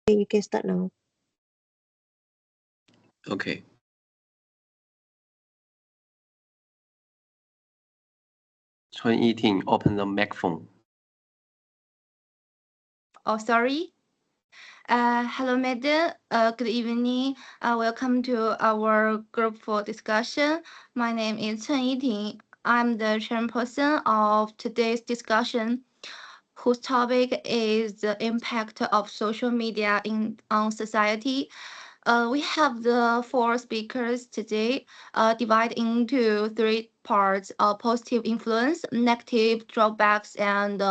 Okay, you can start now. Okay. Chun Yiting, open the microphone. Oh, sorry. Hello, madam. Good evening. Welcome to our group for discussion. My name is Chun Yiting. I'm the chairperson of today's discussion, whose topic is the impact of social media on society. We have the four speakers today, divided into three parts: positive influence, negative drawbacks, and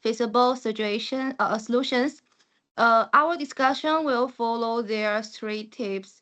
feasible solutions. Our discussion will follow their three tips.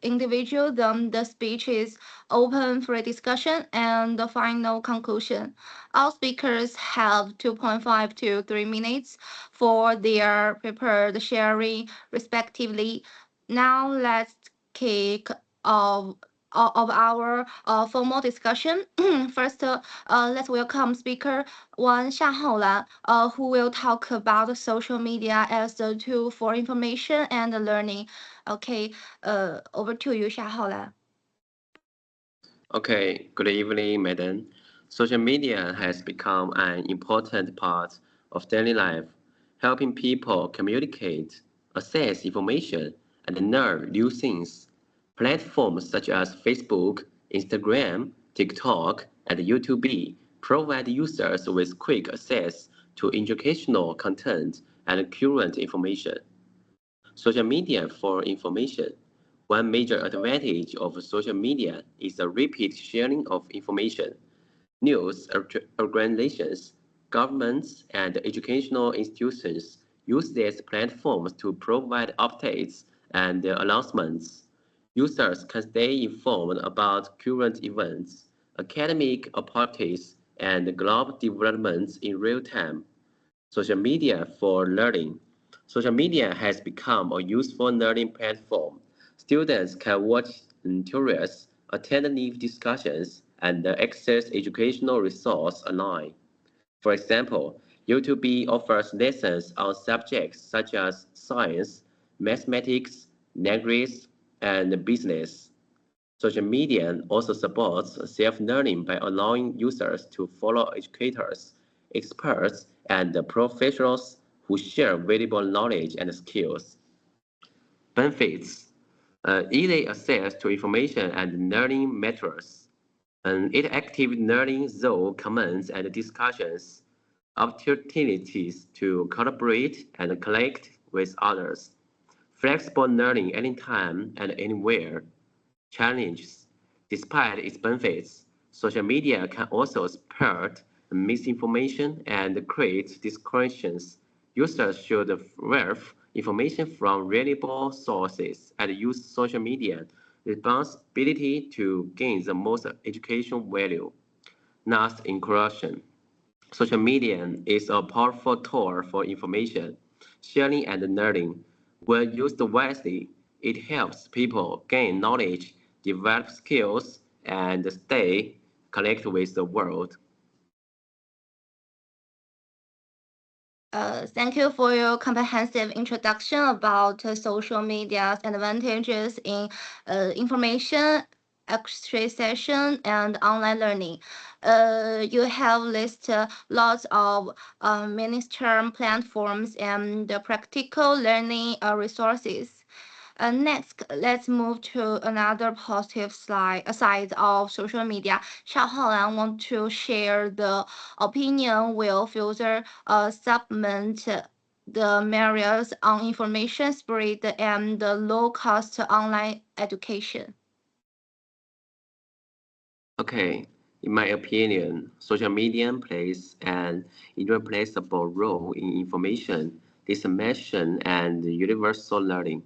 Individual, then the speech is open for a discussion, and the final conclusion. All speakers have 2.5 to 3 minutes for their prepared sharing, respectively. Now let's kick off of our formal discussion. First, let's welcome speaker one Xiaolan, who will talk about social media as a tool for information and learning. Okay, over to you, Xiaolan. Okay, good evening, madam. Social media has become an important part of daily life, helping people communicate, access information, and learn new things. Platforms such as Facebook, Instagram, TikTok, and YouTube provide users with quick access to educational content and current information. Social media for information. One major advantage of social media is the rapid sharing of information. News organizations, governments, and educational institutions use these platforms to provide updates and announcements. Users can stay informed about current events, academic opportunities, and global developments in real time. Social media for learning. Social media has become a useful learning platform. Students can watch tutorials, attend live discussions, and access educational resources online. For example, YouTube offers lessons on subjects such as science, mathematics, language, and business. Social media also supports self-learning by allowing users to follow educators, experts, and professionals who share valuable knowledge and skills. Benefits: easy access to information and learning materials, interactive learning through comments and discussions, opportunities to collaborate and connect with others, flexible learning anytime and anywhere. Challenges: despite its benefits, social media can also spread misinformation and create distortions. Users should verify information from reliable sources and use social media responsibility to gain the most educational value. Last, in conclusion, social media is a powerful tool for information sharing and learning. When used wisely, it helps people gain knowledge, develop skills, and stay connected with the world. Thank you for your comprehensive introduction about social media's advantages in information acquisition and online learning. You have listed lots of mainstream platforms and practical learning resources. Next, let's move to another positive side of social media. Xiaohaolan want to share the opinion will further supplement the merits on information spread and the low-cost online education. Okay, in my opinion, social media plays an irreplaceable role in information dissemination and universal learning.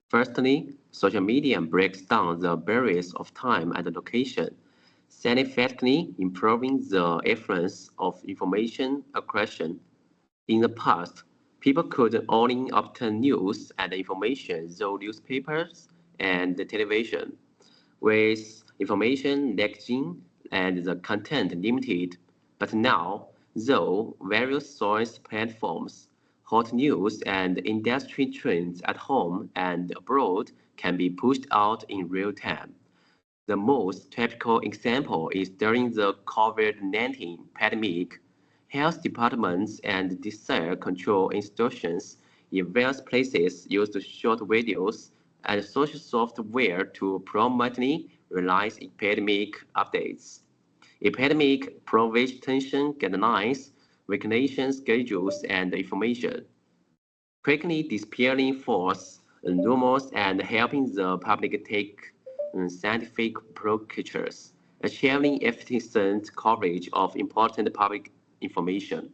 Firstly, social media breaks down the barriers of time and location, significantly improving the influence of information acquisition. In the past, people could only obtain news and information through newspapers and television, with information lacking and the content limited. But now, though various source platforms, Hot news and industry trends at home and abroad can be pushed out in real time. The most typical example is during the COVID-19 pandemic. Health departments and disease control institutions in various places used short videos and social software to promptly release epidemic updates. Epidemic prevention guidelines, vaccination schedules, and information quickly dispelling false rumors and helping the public take scientific precautions, achieving efficient coverage of important public information.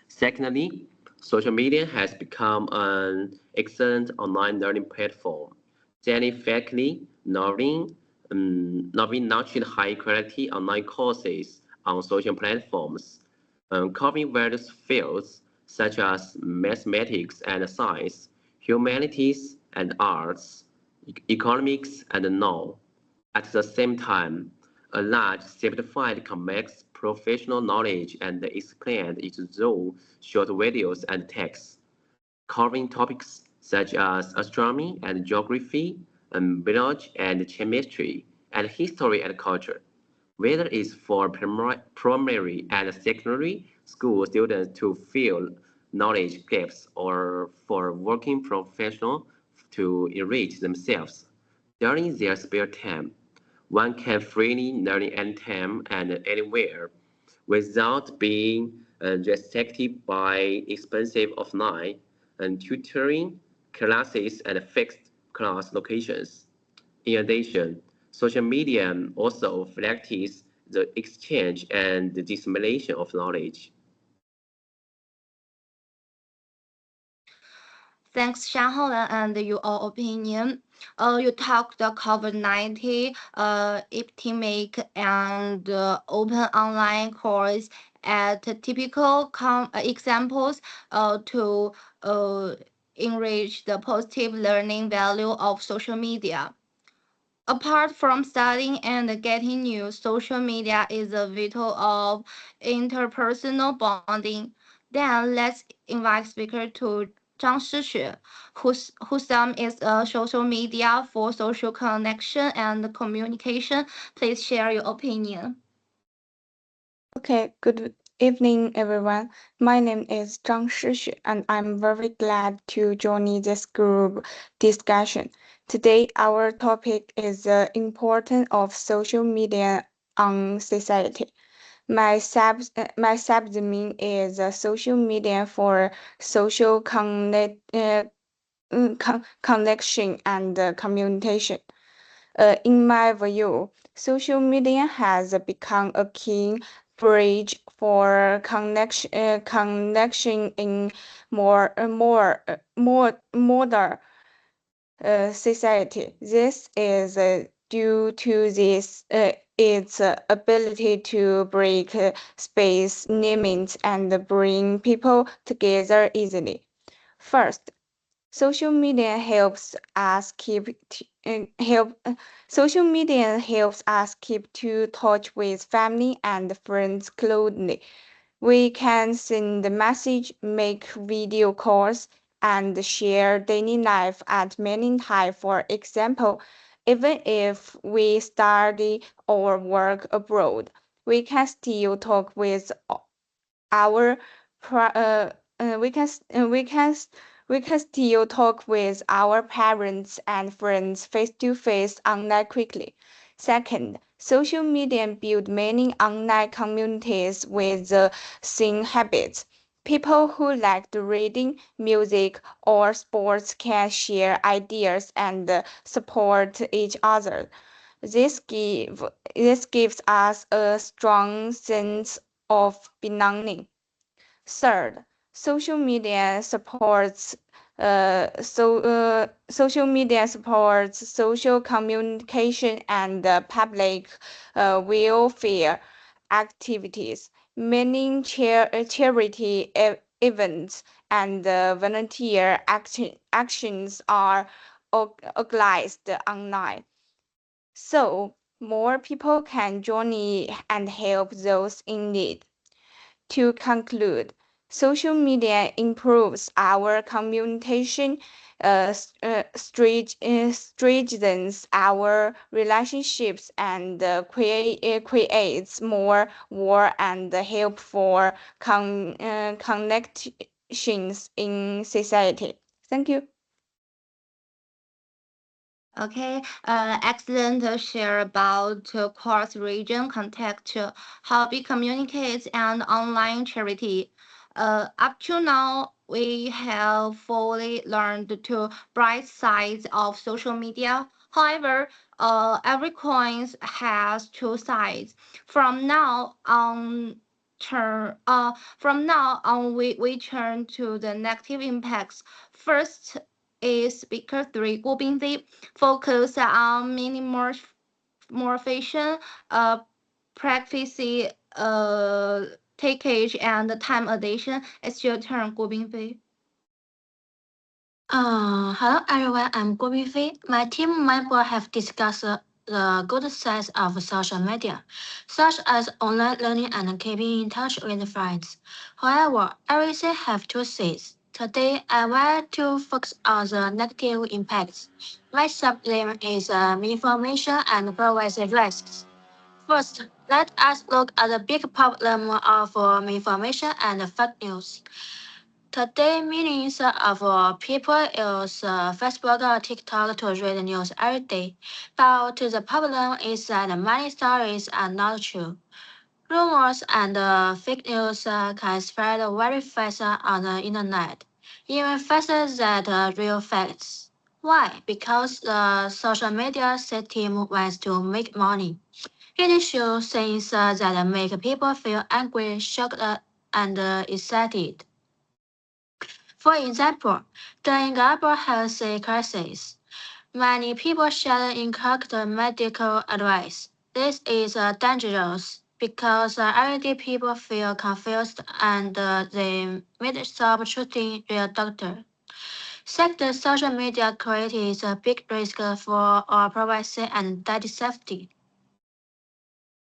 Secondly, social media has become an excellent online learning platform. Daily faculty knowing nurtured high-quality online courses on social platforms, covering various fields such as mathematics and science, humanities and arts, economics and law. At the same time, a large simplified complex professional knowledge and explained it through short videos and texts, covering topics such as astronomy and geography, biology and chemistry, and history and culture. Whether it's for primary and secondary school students to fill knowledge gaps or for working professionals to enrich themselves during their spare time, one can freely learn anytime and anywhere without being restricted by expensive offline and tutoring classes and fixed class locations. In addition, social media also facilitates the exchange and the dissemination of knowledge. Thanks, Shahola, and your opinion. You talked the COVID-19 epidemic and open online course at typical examples to uh, enrich the positive learning value of social media. Apart from studying and getting news, social media is a vital of interpersonal bonding. Then let's invite speaker to Zhang Shixue, whose sum is a social media for social connection and communication. Please share your opinion. Okay, good evening, everyone. My name is Zhang Shixue, and I'm very glad to join this group discussion. Today, our topic is the importance of social media on society. My subdomain is social media for social connection and communication. In my view, social media has become a key bridge for connection in more modern society. This is due to its ability to break space limits and bring people together easily. First, social media helps us keep to touch with family and friends closely. We can send the message, make video calls, and share daily life at many times. For example, even if we study or work abroad, we can still talk with our pri- uh, we can s- we can still talk with our parents and friends face to face online quickly. Second, social media build many online communities with the same habits. People who like the reading, music, or sports can share ideas and support each other. This give this gives us a strong sense of belonging. Third, social media supports social media supports social communication and public welfare activities. Many charity events and volunteer actions are organized online, so more people can join and help those in need. To conclude, Social media improves our communication, strengthens our relationships, and creates more war and help for connections in society. Thank you. Okay, excellent share about cross region contact, hobby communicates, and online charity. Up to now, we have fully learned the bright sides of social media. However, every coin has two sides. From now on, we turn to the negative impacts. First is speaker three, 郭冰飞 focus on minimization, uh, practice, takeage, and time addition. It's your turn, 郭冰飞. Hello everyone, I'm Guo Bifei. My team member have discussed the good sides of social media, such as online learning and keeping in touch with friends. However, everything have two sides. Today, I want to focus on the negative impacts. My subject is misinformation and privacy risks. First, let us look at the big problem of misinformation and fake news. Today, millions of people use Facebook or TikTok to read news every day. But the problem is that many stories are not true. Rumors and fake news can spread very fast on the internet, even faster than real facts. Why? Because the social media system wants to make money. It shows things that make people feel angry, shocked, and excited. For example, during global health crisis, many people share incorrect medical advice. This is dangerous because already people feel confused and they may stop trusting their doctor. Second, social media creates a big risk for our privacy and data safety.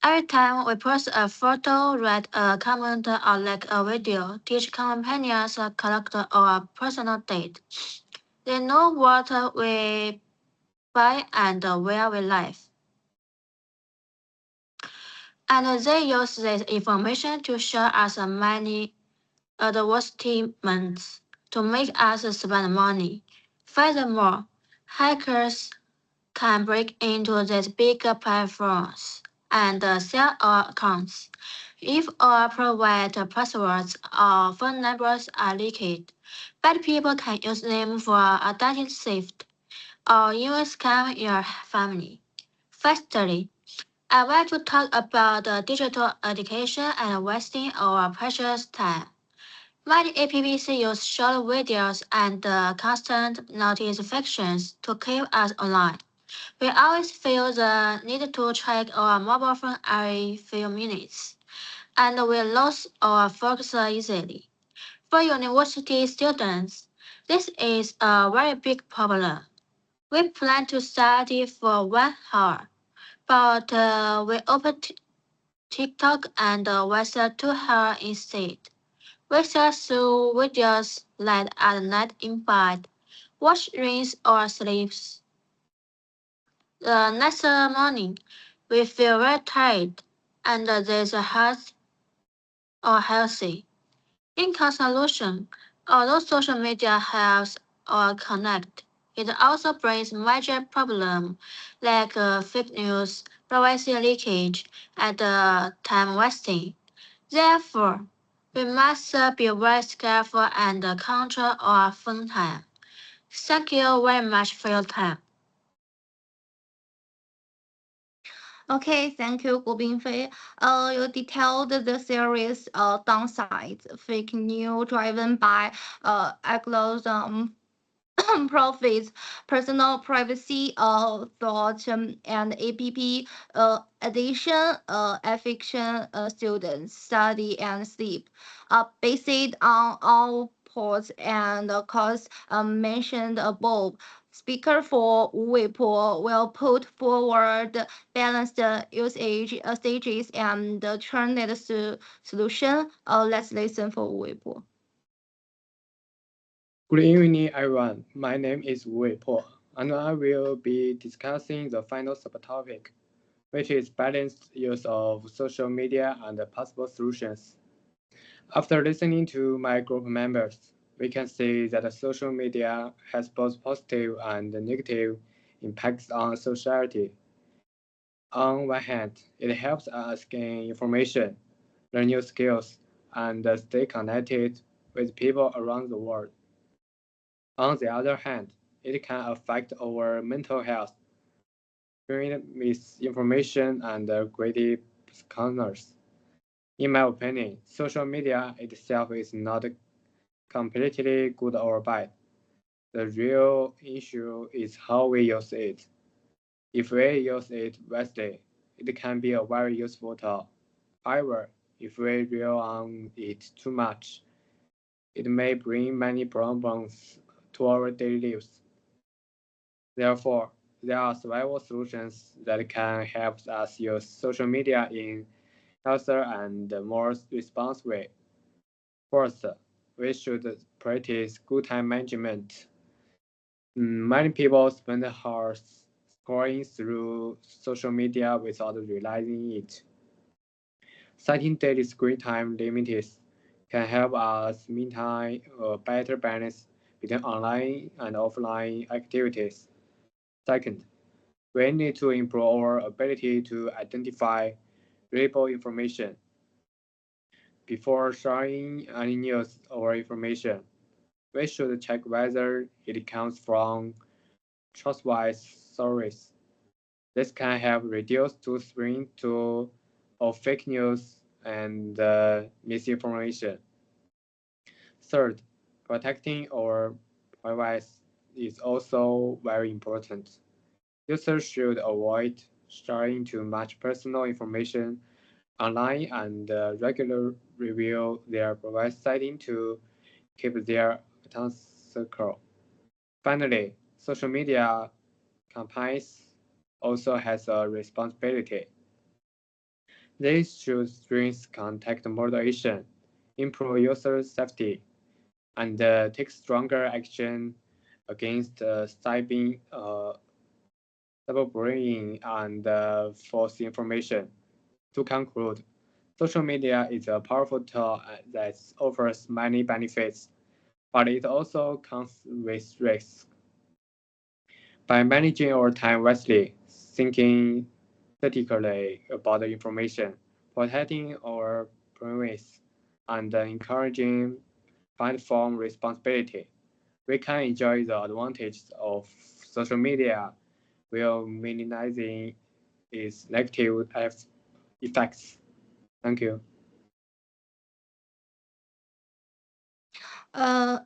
Every time we post a photo, write a comment, or like a video, each companions collect our personal data. They know what we buy and where we live. And they use this information to show us many advertisements to make us spend money. Furthermore, hackers can break into these bigger platforms and sell our accounts. If our private passwords or phone numbers are leaked, bad people can use them for identity theft or even scam your family. Firstly, I want to talk about digital education and wasting our precious time. Many apps use short videos and constant notifications to keep us online. We always feel the need to check our mobile phone every few minutes, and we lose our focus easily. For university students, this is a very big problem. We plan to study for 1 hour, but we open TikTok and waste 2 hours instead. We search through videos late at night in bed, watch reels or sleeps. The next morning, we feel very tired, and there's a heart or healthy. In conclusion, although social media helps or connect, it also brings major problems like fake news, privacy leakage, and time wasting. Therefore, we must be very careful and control our phone time. Thank you very much for your time. Okay, thank you, 郭冰飞. You detailed the series downsides, fake news driven by algorithm profits, personal privacy, thought, and APP addiction, affection, students, study, and sleep. Based on all ports and costs mentioned above, Speaker for Weibo will put forward balanced usage stages and turned solution. Let's listen for Weibo. Good evening, everyone. My name is Wei Po, and I will be discussing the final subtopic, which is balanced use of social media and possible solutions. After listening to my group members, we can see that social media has both positive and negative impacts on society. On one hand, it helps us gain information, learn new skills, and stay connected with people around the world. On the other hand, it can affect our mental health, spread misinformation, and create corners. In my opinion, social media itself is not completely good or bad. The real issue is how we use it. If we use it wisely, it can be a very useful tool. However, if we rely on it too much, it may bring many problems to our daily lives. Therefore, there are several solutions that can help us use social media in healthier and more responsible way. First, we should practice good time management. Many people spend hours scrolling through social media without realizing it. Setting daily screen time limits can help us maintain a better balance between online and offline activities. Second, we need to improve our ability to identify reliable information before sharing any news or information. We should check whether it comes from trustworthy sources. This can help reduce to spring to of fake news and misinformation. Third, protecting our privacy is also very important. Users should avoid sharing too much personal information online and regularly review their privacy settings to keep their account secure. Finally, social media companies also has a responsibility. They should strengthen contact moderation, improve user safety, and take stronger action against cyberbullying and false information. To conclude, social media is a powerful tool that offers many benefits, but it also comes with risks. By managing our time wisely, thinking critically about the information, protecting our privacy, and encouraging platform responsibility, we can enjoy the advantages of social media while minimizing its negative effects. Thank you.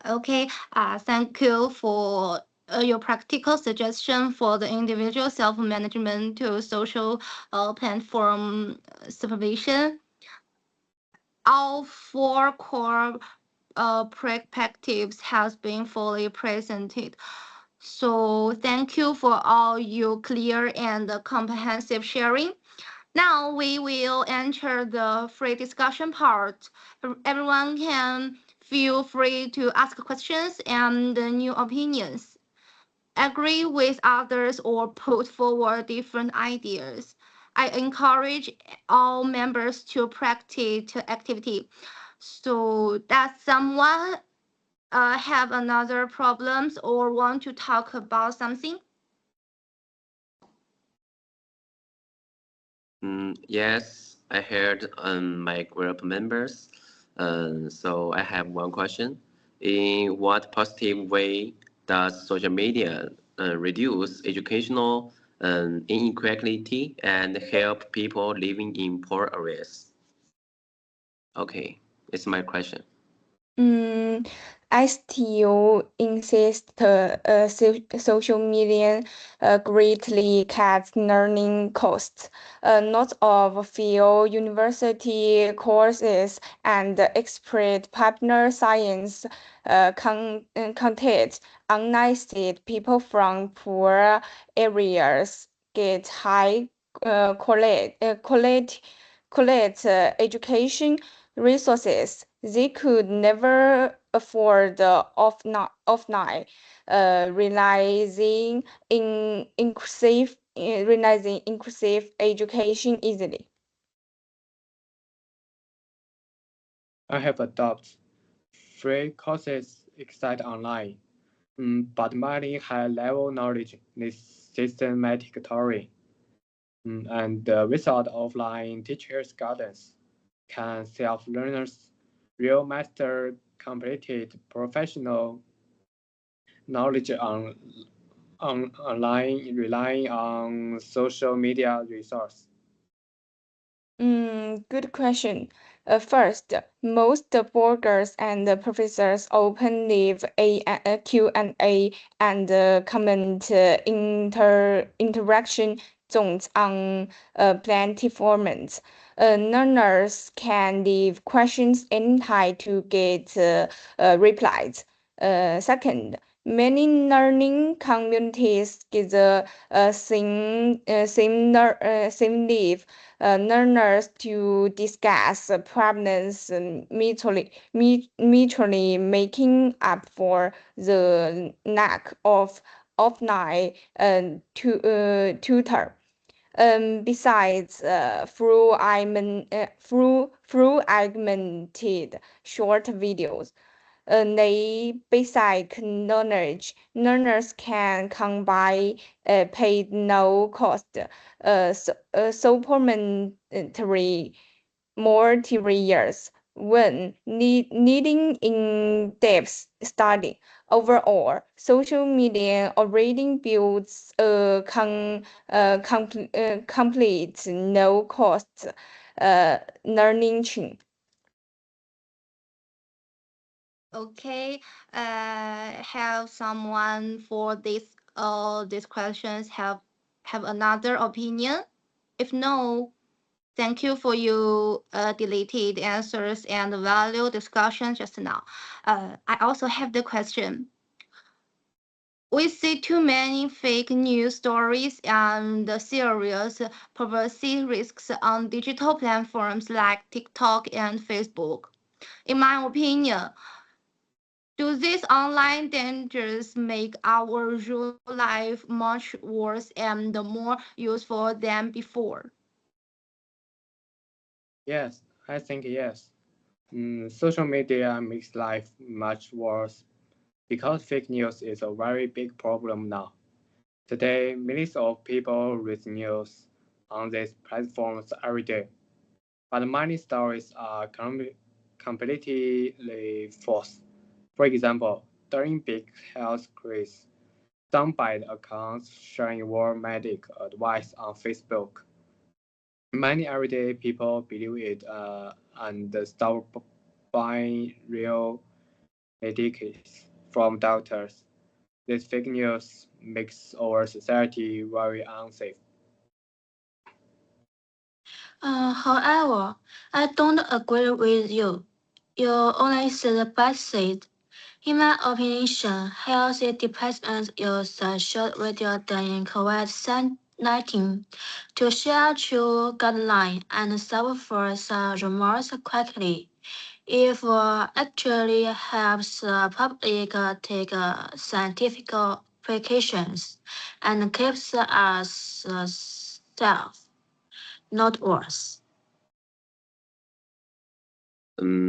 Okay. Thank you for your practical suggestion for the individual self-management to social platform supervision. All four core perspectives has been fully presented. So thank you for all your clear and comprehensive sharing. Now we will enter the free discussion part. Everyone can feel free to ask questions and new opinions, agree with others, or put forward different ideas. I encourage all members to practice activity. So does someone have another problems or want to talk about something? Yes, I heard my group members. So I have one question. In what positive way does social media reduce educational inequality and help people living in poor areas? Okay, it's my question. Mm, I still insist social media greatly cuts learning costs. Not of few university courses and expert partner science content unlicensed people from poor areas get high quality education resources they could never afford offline, realizing inclusive education easily. I have adopted free courses excite online, but many high-level knowledge needs systematic tutoring, and without offline teachers' guidance, can self-learners real master completed professional knowledge on online relying on social media resource? Good question. First, most bloggers and professors open leave a Q&A and comment interaction zones on platforms. Learners can leave questions anytime to get replies. Second, many learning communities give the same leave learners to discuss problems mutually, making up for the lack of offline tutor. Besides, through augmented short videos, they basic knowledge. Learners can combine paid no cost supplementary materials when needing in-depth study. Overall, social media already builds a complete no-cost learning chain. Okay, have someone for these questions have another opinion? If no, thank you for your deleted answers and value discussion just now. I also have the question. We see too many fake news stories and serious privacy risks on digital platforms like TikTok and Facebook. In my opinion, do these online dangers make our real life much worse and more useful than before? Yes, I think yes. Social media makes life much worse because fake news is a very big problem now. Today, millions of people read news on these platforms every day, but many stories are completely false. For example, during big health crises, some bad accounts sharing war medic advice on Facebook. Many everyday people believe it and stop buying real medicines from doctors. This fake news makes our society very unsafe. However, I don't agree with you. You only see the bad side. In my opinion, healthy departments use social media during COVID-19 to share true guidelines and solve for the rumors quickly. If actually helps the public take scientific precautions and keeps us safe, not worse.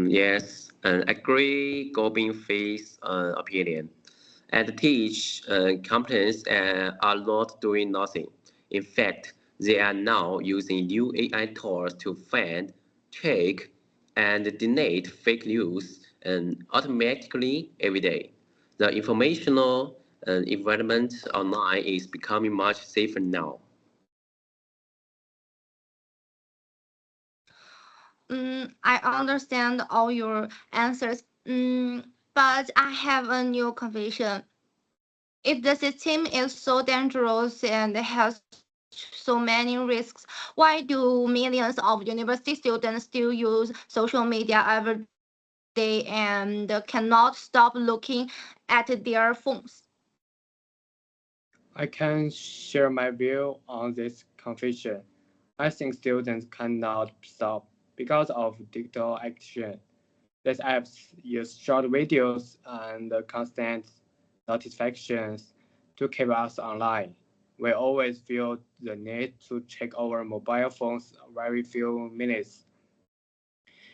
Yes, agree Gobin Faith's opinion. And teach companies are not doing nothing. In fact, they are now using new AI tools to find, check, and delete fake news automatically every day. The informational environment online is becoming much safer now. I understand all your answers, But I have a new confession. If the system is so dangerous and has so many risks, why do millions of university students still use social media every day and cannot stop looking at their phones? I can share my view on this confession. I think students cannot stop because of digital action. These apps use short videos and constant notifications to keep us online. We always feel the need to check our mobile phones every few minutes.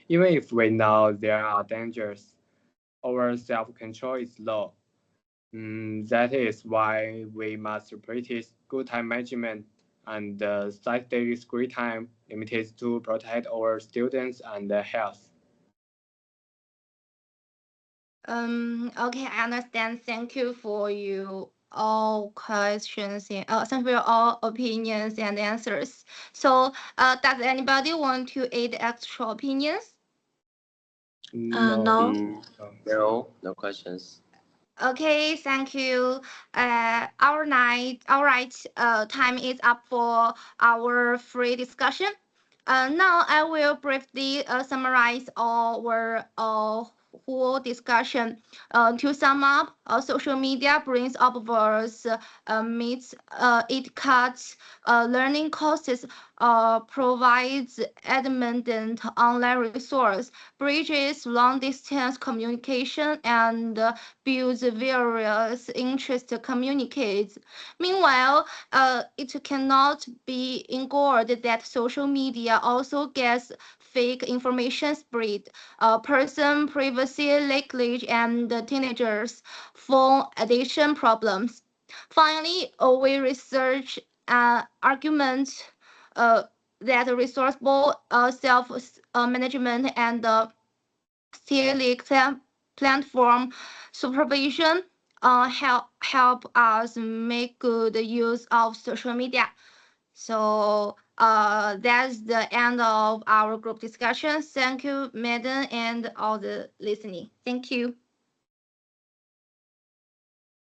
Even if we know there are dangers, our self-control is low. That is why we must practice good time management and set daily screen time limits to protect our students and their health. Okay, I understand. Thank you for your all questions and thank you for your all opinions and answers. So, does anybody want to add extra opinions? No, No. no. No, no questions. Okay, thank you. All right. Time is up for our free discussion. Now I will briefly summarize our whole discussion. To sum up, social media brings observers, meets, it cuts learning costs, provides abundant online resource, bridges long distance communication, and builds various interest communicates. Meanwhile, it cannot be ignored that social media also gets fake information spread, person privacy leakage, and teenagers phone addiction problems. Finally, we research arguments uh, that responsible self management and Stilic platform supervision help us make good use of social media. So that's the end of our group discussion. Thank you, Madam, and all the listening. Thank you.